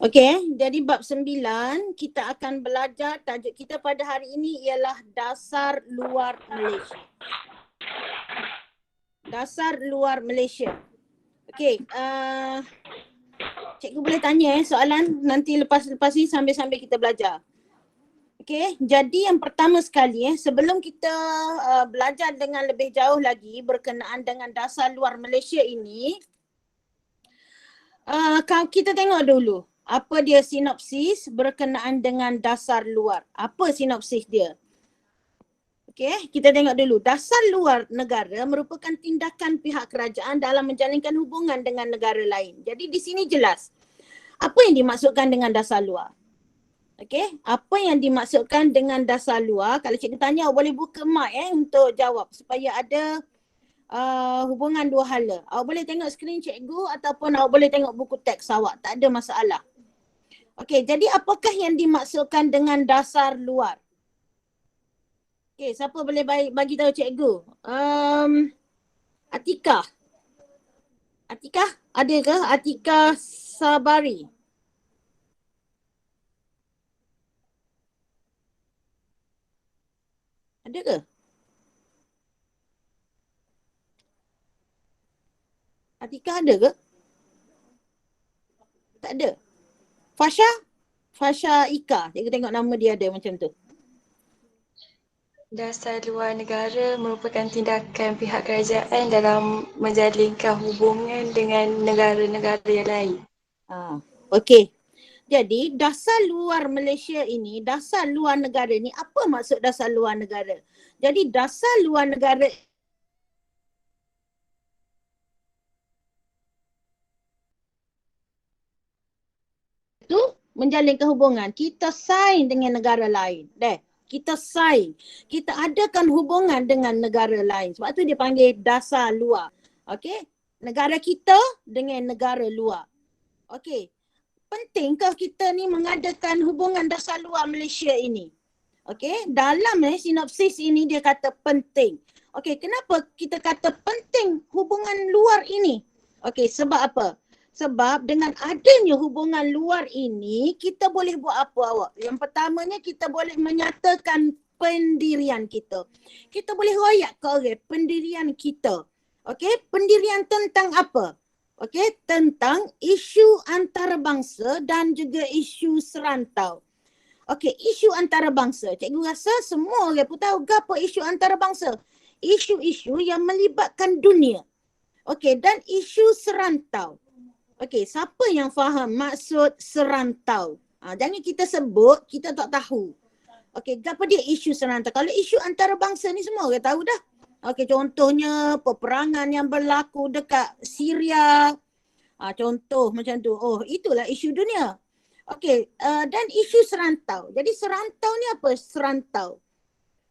Okey, jadi bab 9 kita akan belajar, tajuk kita pada hari ini ialah dasar luar Malaysia. Dasar luar Malaysia. Okey, cikgu boleh tanya soalan nanti lepas ni sambil kita belajar. Okey, jadi yang pertama sekali sebelum kita belajar dengan lebih jauh lagi berkenaan dengan dasar luar Malaysia ini, kita tengok dulu apa dia sinopsis berkenaan dengan dasar luar. Apa sinopsis dia? Okey, kita tengok dulu. Dasar luar negara merupakan tindakan pihak kerajaan dalam menjalinkan hubungan dengan negara lain. Jadi di sini jelas apa yang dimaksudkan dengan dasar luar. Okey, apa yang dimaksudkan dengan dasar luar? Kalau cikgu tanya, awak boleh buka mic untuk jawab supaya ada hubungan dua hala. Awak boleh tengok skrin cikgu ataupun awak boleh tengok buku teks awak. Tak ada masalah. Okey, jadi apakah yang dimaksudkan dengan dasar luar? Okey, siapa boleh bagi tahu cikgu? Atikah? Atikah? Ada ke? Atikah Sabari? Ada ke? Atikah ada ke? Tak ada. Fasha? Fasha Ika. Cikgu tengok nama dia ada macam tu. Dasar luar negara merupakan tindakan pihak kerajaan dalam menjalinkan hubungan dengan negara-negara yang lain. Okey. Jadi dasar luar Malaysia ini, dasar luar negara ni, apa maksud dasar luar negara? Jadi dasar luar negara itu menjalinkan hubungan. Kita sign dengan negara lain. Kita sign. Kita adakan hubungan dengan negara lain. Sebab tu dia panggil dasar luar. Okey? Negara kita dengan negara luar. Okey. Pentingkah kita ni mengadakan hubungan dasar luar Malaysia ini? Okey, dalam sinopsis ini dia kata penting. Okey, kenapa kita kata penting hubungan luar ini? Okey, sebab apa? Sebab dengan adanya hubungan luar ini, kita boleh buat apa awak? Yang pertamanya kita boleh menyatakan pendirian kita. Kita boleh royak ke orang pendirian kita. Okey, pendirian tentang apa? Okey, tentang isu antarabangsa dan juga isu serantau. Okey, isu antarabangsa. Cikgu rasa semua orang pun tahu apa isu antarabangsa. Isu-isu yang melibatkan dunia. Okey, dan isu serantau. Okey, siapa yang faham maksud serantau? Jangan kita sebut, kita tak tahu. Okey, apa dia isu serantau? Kalau isu antarabangsa ni semua orang tahu dah. Okey, contohnya peperangan yang berlaku dekat Syria. Contoh macam tu. Oh, itulah isu dunia. Okey, dan isu serantau. Jadi serantau ni apa serantau?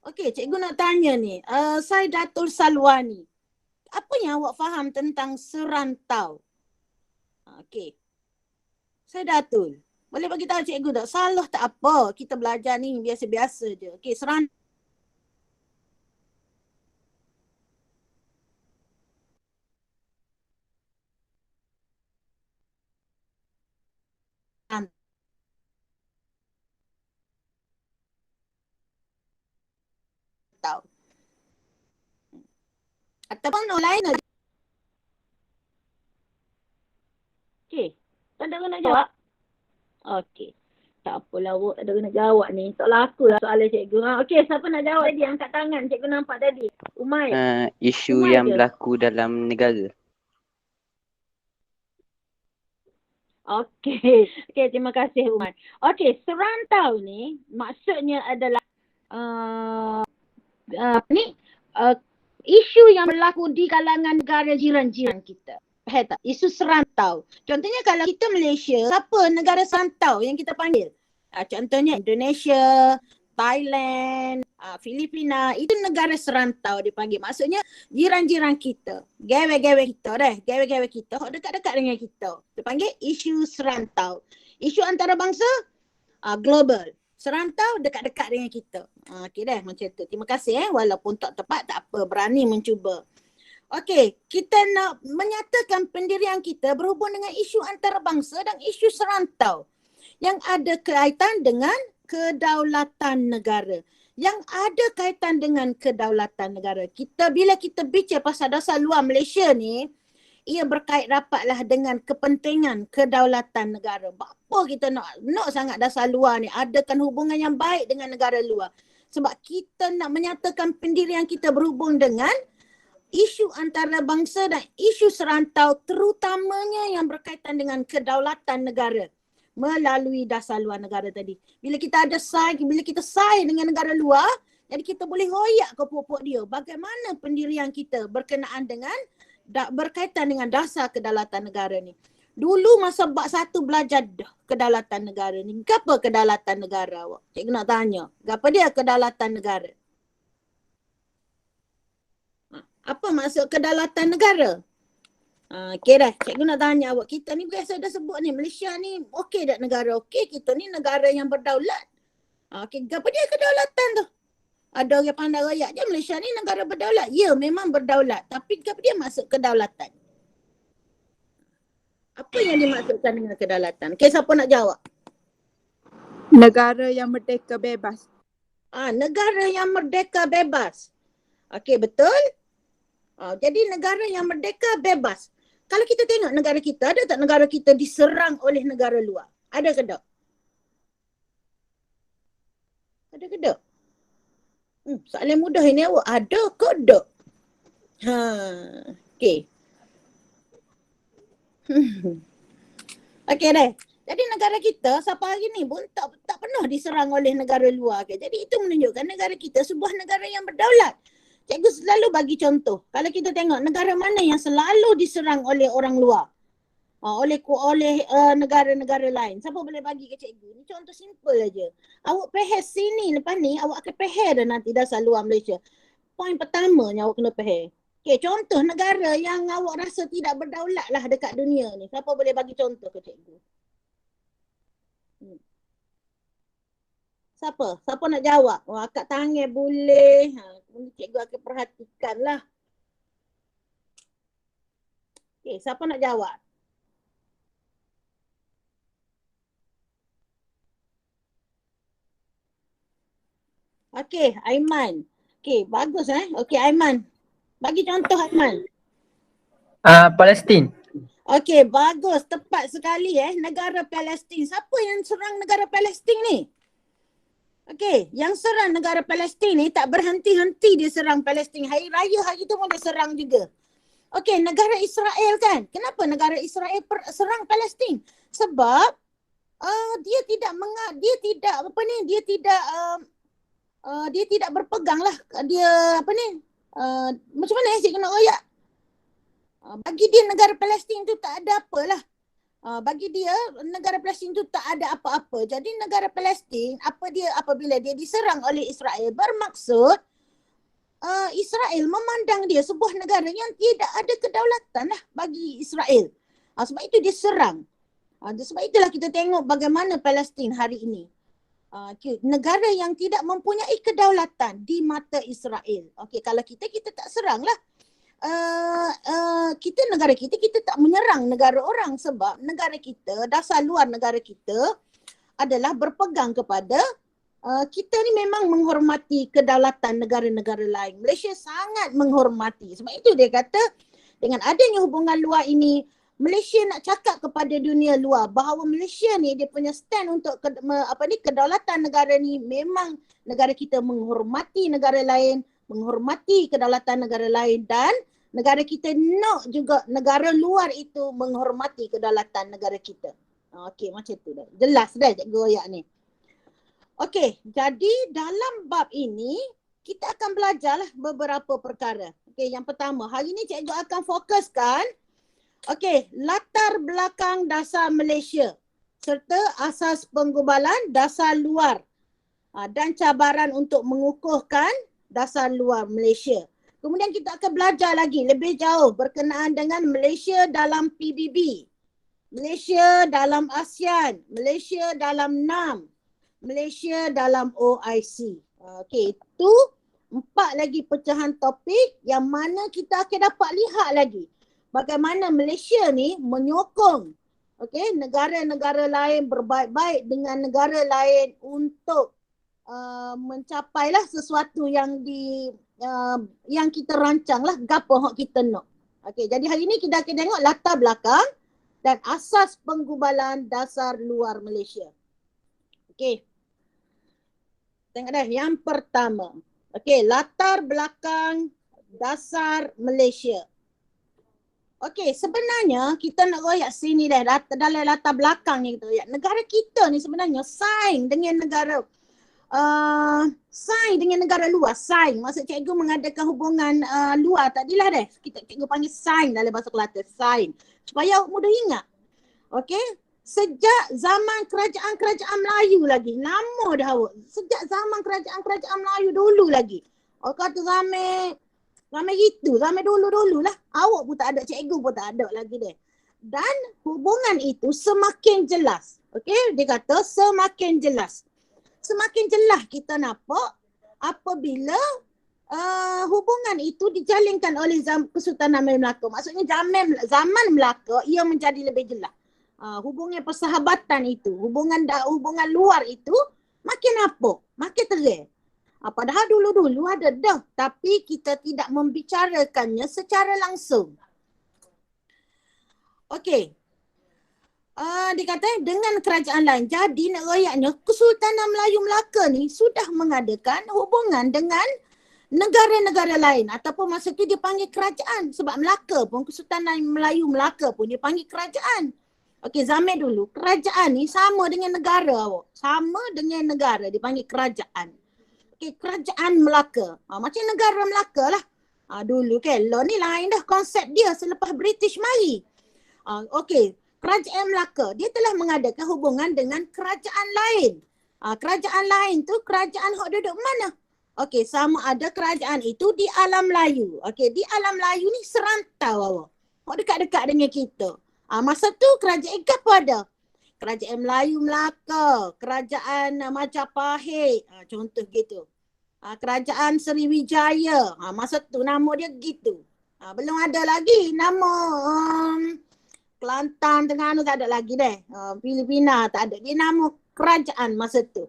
Okey, cikgu nak tanya ni. Saidatul Salwani. Apa yang awak faham tentang serantau? Okey. Saidatul, boleh bagi tahu cikgu tak? Salah tak apa. Kita belajar ni biasa-biasa je. Okey, serantau. Ataupun orang lain lagi. Okey, tak ada nak jawab? Okey. Tak apalah awak tak ada nak jawab ni. Tak laku lah soalan cikgu. Okey, siapa nak jawab tadi? Angkat tangan. Cikgu nampak tadi. Umay. Isu Umay yang je. berlaku dalam negara. Okey. Okey, terima kasih Umay. Okey, serantau ni maksudnya adalah isu yang berlaku di kalangan negara jiran-jiran kita. Faham tak? Isu serantau. Contohnya kalau kita Malaysia, siapa negara serantau yang kita panggil? Contohnya Indonesia, Thailand, Filipina, itu negara serantau dipanggil. Maksudnya jiran-jiran kita, gawe-gawe kita gawe-gawe kita, dekat-dekat dengan kita. Dipanggil isu serantau. Isu antarabangsa, global. Serantau dekat-dekat dengan kita. Okey dah macam tu. Terima kasih walaupun tak tepat tak apa, berani mencuba. Okey, kita nak menyatakan pendirian kita berhubung dengan isu antarabangsa dan isu serantau. yang ada kaitan dengan kedaulatan negara. Yang ada kaitan dengan kedaulatan negara. Bila kita bicara pasal dasar luar Malaysia ni, ia berkait rapatlah dengan kepentingan kedaulatan negara. Apa kita nak sangat dasar luar ni adakan hubungan yang baik dengan negara luar. Sebab kita nak menyatakan pendirian kita berhubung dengan isu antarabangsa dan isu serantau, terutamanya yang berkaitan dengan kedaulatan negara melalui dasar luar negara tadi. Bila kita sign dengan negara luar, jadi kita boleh royak ke pokok dia bagaimana pendirian kita berkenaan dengan berkaitan dengan dasar kedaulatan negara ni. Dulu masa bab 1 belajar kedaulatan negara ni. Apa kedaulatan negara awak? Cikgu nak tanya. Apa dia kedaulatan negara? Apa maksud kedaulatan negara? Okey dah. Cikgu nak tanya awak. Kita ni biasa dah sebut ni. Malaysia ni okey tak negara? Okey, kita ni negara yang berdaulat. Okey, apa dia kedaulatan tu? Ada orang pandai rakyat je Malaysia ni negara berdaulat. Ya, memang berdaulat. Tapi apa dia maksud kedaulatan? Apa yang dimaksudkan dengan kedaulatan? Okey, siapa nak jawab? Negara yang merdeka bebas. Negara yang merdeka bebas. Okey, betul? Jadi negara yang merdeka bebas. Kalau kita tengok negara kita, ada tak negara kita diserang oleh negara luar? Ada ke tak? Ada ke tak? Soalan mudah ini awak. Ada ke tak? Okey. Okey dah. Jadi negara kita sampai hari ni pun tak pernah diserang oleh negara luar. Okay? Jadi itu menunjukkan negara kita sebuah negara yang berdaulat. Cikgu selalu bagi contoh. Kalau kita tengok negara mana yang selalu diserang oleh orang luar. Oleh negara-negara lain. Siapa boleh bagi ke cikgu? Ni contoh simple aja. Awak peher sini lepas ni, awak akan peher dah nanti dasar luar Malaysia. Poin pertamanya awak kena peher. Okay, contoh negara yang awak rasa tidak berdaulat lah dekat dunia ni. Siapa boleh bagi contoh ke cikgu? Siapa? Siapa nak jawab? Akak tangan boleh. Cikgu akan perhatikan lah. Okay, siapa nak jawab? Okay, Aiman. Okay, bagus Okay, Aiman. Bagi contoh Aiman. Palestin. Okay, bagus. Tepat sekali negara Palestin. Siapa yang serang negara Palestin ni? Okay, yang serang negara Palestin ni tak berhenti-henti dia serang Palestin. Hari Raya hari tu pun dia serang juga. Okay, negara Israel kan. Kenapa negara Israel serang Palestin? Sebab dia tidak berpegang lah. Dia macam mana cikgu nak royak? Bagi dia negara Palestin tu tak ada apalah. Bagi dia negara Palestin tu tak ada apa-apa. Jadi negara Palestin apabila dia diserang oleh Israel bermaksud Israel memandang dia sebuah negara yang tidak ada kedaulatan lah bagi Israel. Sebab itu dia serang. Sebab itulah kita tengok bagaimana Palestin hari ini. Negara yang tidak mempunyai kedaulatan di mata Israel. Okey, kalau kita tak serang lah. Negara kita tak menyerang negara orang sebab negara kita, dasar luar negara kita adalah berpegang kepada kita ni memang menghormati kedaulatan negara-negara lain. Malaysia sangat menghormati. Sebab itu dia kata dengan adanya hubungan luar ini, Malaysia nak cakap kepada dunia luar bahawa Malaysia ni dia punya stand untuk kedaulatan negara ni, memang negara kita menghormati negara lain, menghormati kedaulatan negara lain dan negara kita nak juga negara luar itu menghormati kedaulatan negara kita. Okey, macam tu dah. Jelas dah cikgu royak ni. Okey, jadi dalam bab ini kita akan belajarlah beberapa perkara. Okey, yang pertama, hari ni cikgu akan fokuskan latar belakang dasar Malaysia serta asas penggubalan dasar luar dan cabaran untuk mengukuhkan dasar luar Malaysia. Kemudian kita akan belajar lagi lebih jauh berkenaan dengan Malaysia dalam PBB, Malaysia dalam ASEAN, Malaysia dalam NAM, Malaysia dalam OIC. Okey, itu 4 lagi pecahan topik yang mana kita akan dapat lihat lagi bagaimana Malaysia ni menyokong Okey, negara-negara lain berbaik-baik dengan negara lain untuk mencapailah sesuatu yang kita rancang lah, gapo hak kita nak. Okey, jadi hari ni kita akan tengok latar belakang dan asas penggubalan dasar luar Malaysia. Okey. Tengok dah yang pertama. Okey, latar belakang dasar Malaysia. Okey, sebenarnya kita nak royak sini dah dalam latar belakang ni kita royak. Negara kita ni sebenarnya saing dengan negara luar. Saing, maksud cikgu mengadakan hubungan luar tadilah dah. Cikgu panggil saing dalam bahasa Kelantan, saing. Supaya awak mudah ingat. Okey, sejak zaman kerajaan-kerajaan Melayu lagi. Lama dah awak. Sejak zaman kerajaan-kerajaan Melayu dulu lagi. Awak kata ramai gitu, ramai dulu-dulu lah. Awak pun tak ada, cikgu pun tak ada lagi deh. Dan hubungan itu semakin jelas. Okey, dia kata semakin jelas. Semakin jelas kita nampak apabila hubungan itu dijalinkan oleh Kesultanan Melaka. Maksudnya zaman Melaka ia menjadi lebih jelas. Hubungan persahabatan itu, hubungan luar itu makin apa? Makin terang. Padahal dulu-dulu ada dah, tapi kita tidak membicarakannya secara langsung. Okey. Dikatakan dengan kerajaan lain. Jadi nak royaknya Kesultanan Melayu Melaka ni sudah mengadakan hubungan dengan negara-negara lain. Ataupun masa tu dia panggil kerajaan. Sebab Melaka pun, Kesultanan Melayu Melaka pun dia panggil kerajaan. Okey, zaman dulu kerajaan ni sama dengan negara awak. Sama dengan negara dipanggil kerajaan. Okey, kerajaan Melaka. Macam negara Melaka lah. Dulu kan, law ni lain dah konsep dia selepas British mari. Okey, kerajaan Melaka dia telah mengadakan hubungan dengan kerajaan lain. Kerajaan lain tu kerajaan hak duduk mana? Okey, sama ada kerajaan itu di alam Melayu. Okey, di alam Melayu ni serantau awak. Hak dekat-dekat dengan kita. Masa tu kerajaan apa ada? Kerajaan Melayu Melaka, kerajaan Majapahit, contoh gitu. Kerajaan Sriwijaya, masa tu nama dia gitu. Belum ada lagi nama Kelantan, Terengganu tak ada lagi deh. Filipina tak ada. Dia nama kerajaan masa tu.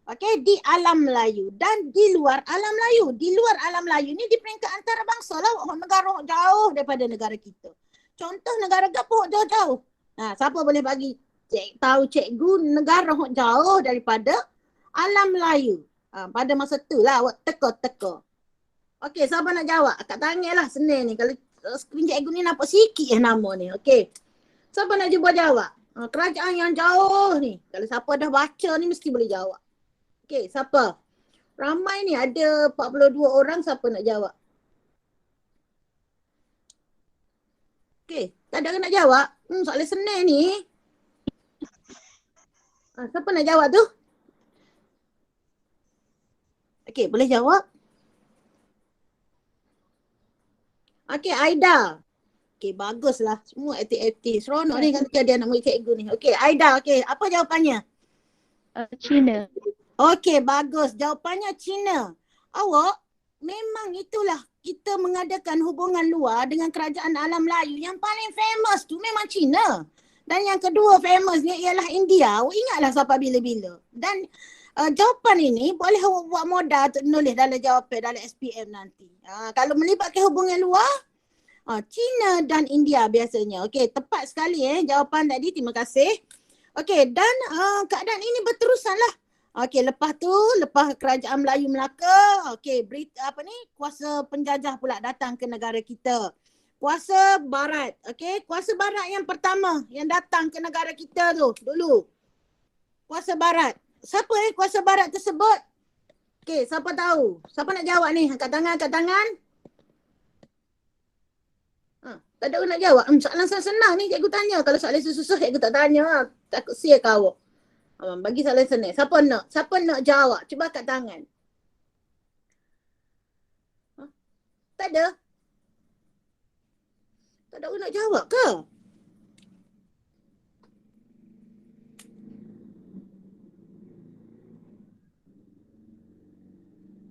Okey, di alam Melayu dan di luar alam Melayu. Di luar alam Melayu ni di peringkat antarabangsa lah. Negara jauh daripada negara kita. Contoh negara gapo jauh-jauh. Siapa boleh bagi tahu cikgu negara jauh daripada alam Melayu. Pada masa tu lah awak teka-teka. Okey, siapa nak jawab? Kat tangan lah senang ni. Kalau skrin cikgu ni nampak sikit nama ni. Okey. Siapa nak cuba jawab? Kerajaan yang jauh ni. Kalau siapa dah baca ni mesti boleh jawab. Okey, siapa? Ramai ni ada 42 orang, siapa nak jawab? Okey, tak ada nak jawab? Soalan senang ni. Siapa nak jawab tu? Okey, boleh jawab? Okey, Aida. Okey, baguslah. Semua aktif-aktif. Seronok ni kan dia nak murid cikgu ni. Okey, Aida. Okey, apa jawapannya? China. Okey, bagus. Jawapannya China. Awak, memang itulah kita mengadakan hubungan luar dengan kerajaan alam Melayu. Yang paling famous tu memang China. Dan yang kedua famousnya ialah India. Awak ingatlah sampai bila-bila. Dan jawapan ini boleh awak buat modal untuk nulis dalam jawapan dalam SPM nanti. Kalau melibatkan hubungan luar, China dan India biasanya. Okey, tepat sekali jawapan tadi. Terima kasih. Okey, dan keadaan ini berterusan lah. Okey, lepas kerajaan Melayu Melaka, okey, kuasa penjajah pula datang ke negara kita. Kuasa barat, okey, kuasa barat yang pertama yang datang ke negara kita tu dulu. Kuasa barat. Siapa kuasa barat tersebut? Okey, siapa tahu? Siapa nak jawab ni? Angkat tangan, angkat tangan. Tak ada orang nak jawab. Soalan senang ni cikgu tanya. Kalau soalan susah cikgu tak tanya. Takut sia kau. Bagi soalan senang. Siapa nak jawab? Cuba angkat tangan. Tak ada? Tak ada orang nak jawab ke?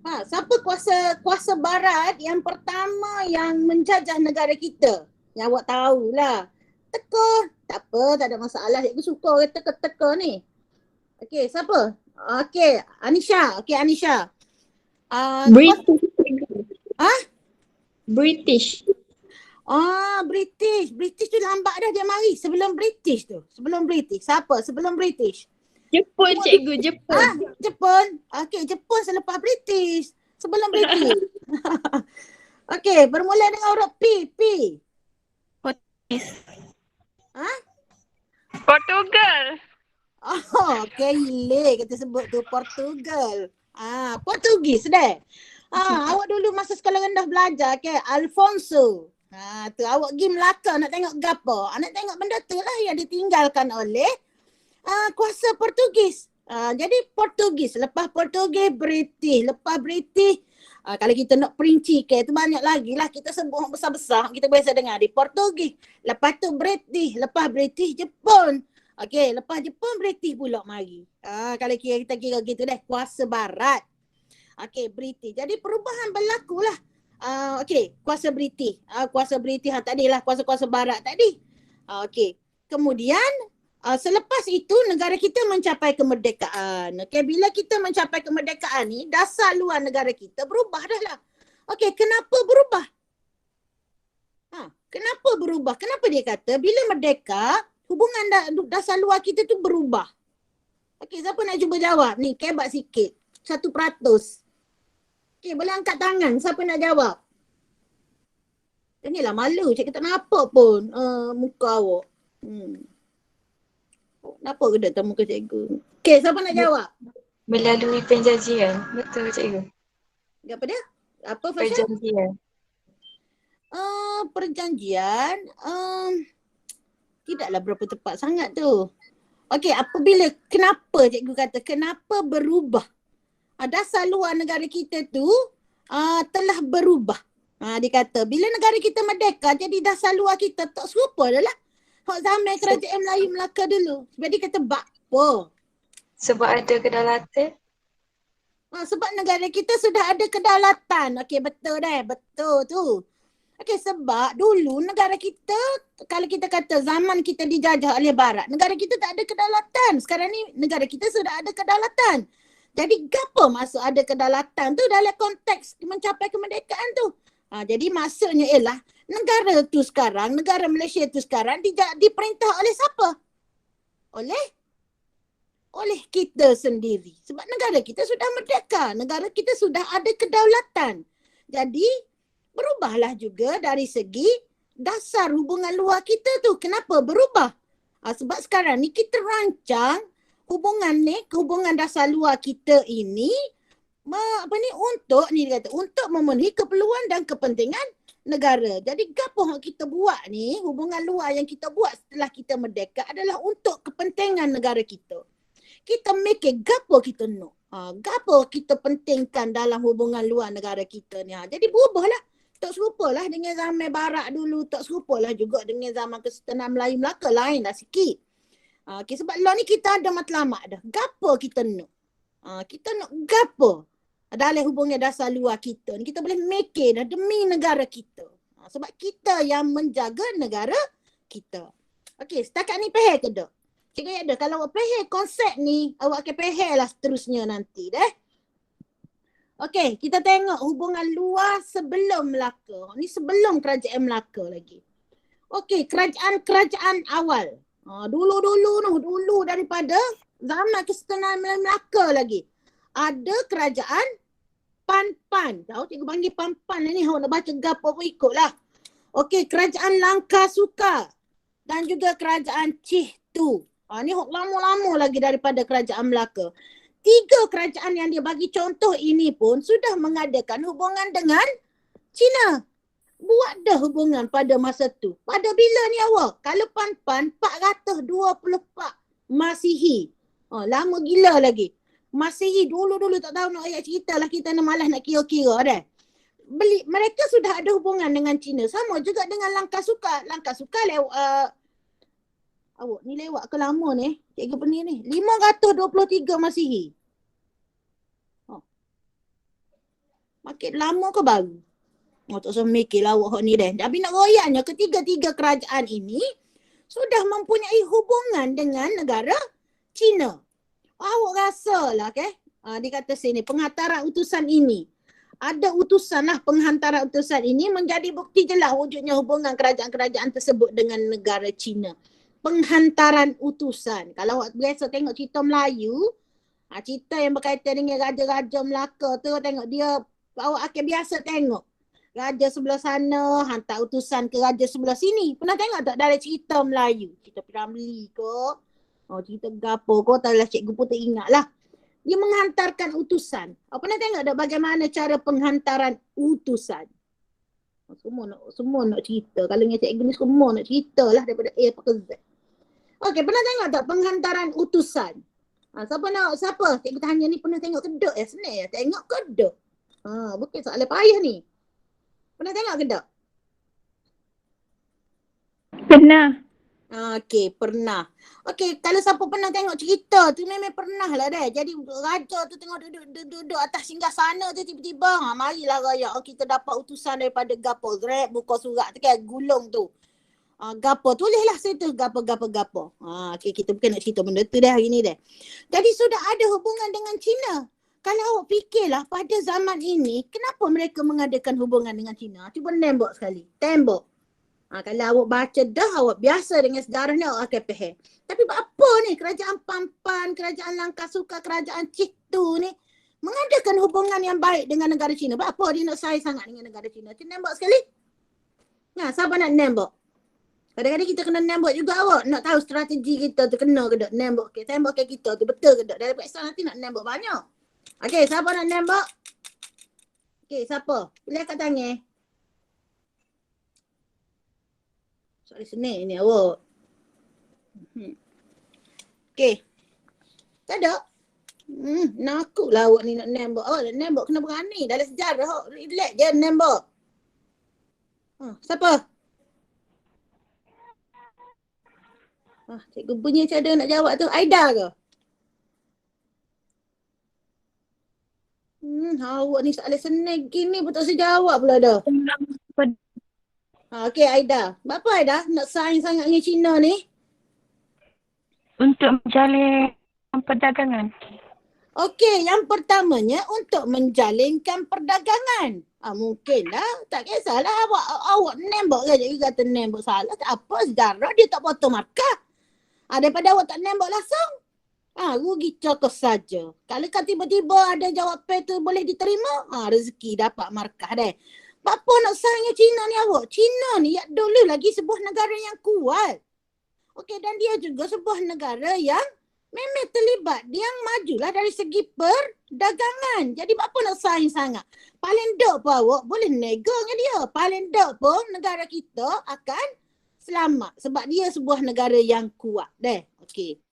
Siapa kuasa barat yang pertama yang menjajah negara kita? Yang awak tahulah. teka-teka. Tak apa, tak ada masalah. Cikgu suka orang teka-teka ni. Okey, siapa? Okey, Anisha. Okey, Anisha. British. Ah? British. British. British tu lambat dah dia mari. Sebelum British tu. Sebelum British. Siapa? Sebelum British. Jepun, cikgu. Jepun. Jepun. Okey, Jepun selepas British. Sebelum British. Okey, bermula dengan huruf P. P. Portugal. Kelek kita sebut tu Portugal. Portugis dah. Awak dulu masa sekolah rendah belajar ke Alfonso. Tu awak pergi Melaka nak tengok gapo? Nak tengok benda tu lah yang ditinggalkan oleh kuasa Portugis. Jadi Portugis, lepas Portugis British, lepas British kalau kita nak perinci ke tu banyak lagi lah kita sebut besar-besar kita biasa dengar di Portugis. Lepas tu British, lepas British Jepun. Okey, lepas Jepun British pula mari. Kalau kita kira gitu deh, kuasa barat. Okey, British. Jadi perubahan berlaku lah. Okey, kuasa British. Kuasa British tadi lah kuasa-kuasa barat tadi. Okey. Kemudian selepas itu negara kita mencapai kemerdekaan. Okey, bila kita mencapai kemerdekaan ni, dasar luar negara kita berubah dah lah. Okey, kenapa berubah? Kenapa berubah? Kenapa dia kata bila merdeka, hubungan dasar luar kita tu berubah? Okey, siapa nak cuba jawab? Ni, kebat sikit. 1%. Okey, boleh angkat tangan. Siapa nak jawab? Inilah malu. Cikgu tak nampak pun muka awak. Kenapa ke tak muka cikgu? Okey, siapa nak jawab? Melalui perjanjian. Betul cikgu. Apa dia? Apa Fasha? Perjanjian. Perjanjian. Tidaklah berapa tepat sangat tu. Okey, apabila kenapa cikgu kata kenapa berubah? Dasar luar negara kita tu telah berubah. Dia kata bila negara kita merdeka jadi dasar luar kita tak serupa dah lah. Hak zaman kerajaan Melayu Melaka dulu. Sebab dia kata bakpo. Sebab ada kedaulatan. Sebab negara kita sudah ada kedaulatan. Okey, betul dah. Betul tu. Okey, sebab dulu negara kita, kalau kita kata zaman kita dijajah oleh barat, negara kita tak ada kedaulatan. Sekarang ni negara kita sudah ada kedaulatan. Jadi gapo maksud ada kedaulatan tu dalam konteks mencapai kemerdekaan tu? Jadi maksudnya ialah negara tu sekarang, negara Malaysia tu sekarang diperintah oleh siapa? Oleh kita sendiri. Sebab negara kita sudah merdeka, negara kita sudah ada kedaulatan. Jadi berubahlah juga dari segi dasar hubungan luar kita tu. Kenapa berubah? Sebab sekarang ni kita rancang hubungan dasar luar kita ini untuk memenuhi keperluan dan kepentingan negara. Jadi gapo yang kita buat ni, hubungan luar yang kita buat setelah kita merdeka adalah untuk kepentingan negara kita. Kita mikir gapo kita nak. Gapo kita pentingkan dalam hubungan luar negara kita ni. Jadi berubahlah. Tak serupalah dengan zaman barat dulu, tak serupalah juga dengan zaman Kesultanan Melayu Melaka, lain dah sikit. Okay, sebab lah ni kita ada matlamat dah. Gapo kita nak? Kita nak gapo? Dalam hubungan dasar luar kita ni, kita boleh mikir dah demi negara kita. Sebab kita yang menjaga negara kita. Okey, setakat ni faham ke tak? Cikgu ada, kalau awak faham konsep ni, awak akan faham lah seterusnya nanti dah. Okey, kita tengok hubungan luar sebelum Melaka. Ni sebelum kerajaan Melaka lagi. Okey, kerajaan awal. Dulu daripada zaman Kesultanan Melaka lagi. Ada kerajaan Pan. Tahu cikgu panggil Pan ni, awak nak baca gapo pun ikutlah. Okey, kerajaan Langkasuka dan juga kerajaan Cihtu. Ni lama-lama lagi daripada kerajaan Melaka. 3 kerajaan yang dia bagi contoh ini pun sudah mengadakan hubungan dengan Cina. Buat dah hubungan pada masa tu. Pada bila ni awak? Kalau Pan 424 Masihi. Lama gila lagi. Masihi dulu tak tahu nak ayat cerita lah, kita malas nak kira-kira dah. Mereka sudah ada hubungan dengan Cina. Sama juga dengan Langkasuka. Langkasuka awak ni lewat ke lama ni? Cikgu Penir ni. 523 Masihi. Makin lama ke baru? Tak usah mikirlah awak ni dah. Tapi nak royannya ketiga-tiga kerajaan ini sudah mempunyai hubungan dengan negara China. Awak rasalah dia kata sini penghantaran utusan ini. Ada utusan lah, penghantaran utusan ini menjadi bukti jelas wujudnya hubungan kerajaan-kerajaan tersebut dengan negara China. Penghantaran utusan. Kalau awak biasa tengok cerita Melayu, cerita yang berkaitan dengan raja-raja Melaka tu, tengok dia, awak akan biasa tengok. Raja sebelah sana hantar utusan ke raja sebelah sini. Pernah tengok tak dalam cerita Melayu? Cerita Piramli ke? Cerita gapo ke? Tak lah, cikgu pun tak ingat lah. Dia menghantarkan utusan. Pernah tengok tak bagaimana cara penghantaran utusan? Semua nak cerita. Kalau dengan cikgu ni semua nak cerita lah daripada A sampai Z. Okey, pernah tengok tak penghantaran utusan? Siapa? Cikgu tanya ni pernah tengok kedok ya? Senang ya? Tengok kedok. Bukan soalan payah ni. Pernah tengok kedok? Pernah. Okey, pernah. Okey, kalau siapa pernah tengok cerita tu memang pernah lah dah. Jadi raja tu tengok duduk atas singgah sana tu tiba-tiba. Marilah raya. Kita dapat utusan daripada gapo. Zrek buka surat tu kan, gulung tu. Gapo tulislah situ gapo. Okey, kita bukan nak cerita benda tu dah hari ni dah. Jadi sudah ada hubungan dengan China. Kalau awak fikirlah pada zaman ini, kenapa mereka mengadakan hubungan dengan China? Cuba nembok sekali. Tembok. Kalau awak baca dah, awak biasa dengan sejarah ni, awak akan faham. Tapi apa ni kerajaan Pampan, kerajaan Langkasuka, kerajaan Citu ni mengadakan hubungan yang baik dengan negara China? Apa dia nak sayang sangat dengan negara China? Kita nembok sekali. Siapa nak nembok? Kadang-kadang kita kena nembok juga awak. Nak tahu strategi kita tu kena ke tak nembok ke. Tembok ke kita tu betul ke tak. Dari paksa nanti nak nembok banyak. Okey, siapa nak nembok? Okey, siapa? Boleh kat tangan. Soalan senang ni awak. Okey. Tak ada. Nakutlah awak ni nak nembok. Awak nak nembok kena berani. Dalam sejarah awak relax je nembok. Siapa? Cikgu punya macam ada nak jawab tu. Aida ke? Awak ni soalan senang gini pun tak sejawab pula dah. Okey Aida. Apa Aida nak sign sangat dengan China ni? Untuk menjalin perdagangan. Okey, yang pertamanya untuk menjalinkan perdagangan. Mungkinlah. Tak kisahlah awak nembok je. Cikgu kata nembok salah. Tak apa, sejarah dia tak potong markah. Daripada awak tak nembok langsung. Rugi cokos saja. Kalau tiba-tiba ada jawapan tu boleh diterima, rezeki dapat markah deh. Apa nak sayang China ni awak? China ni dulu lagi sebuah negara yang kuat. Okey, dan dia juga sebuah negara yang memang terlibat. Yang majulah dari segi perdagangan. Jadi apa nak sayang sangat? Paling dok pun awak boleh nego dengan dia. Paling dok pun negara kita akan selamat. Sebab dia sebuah negara yang kuat. Okey.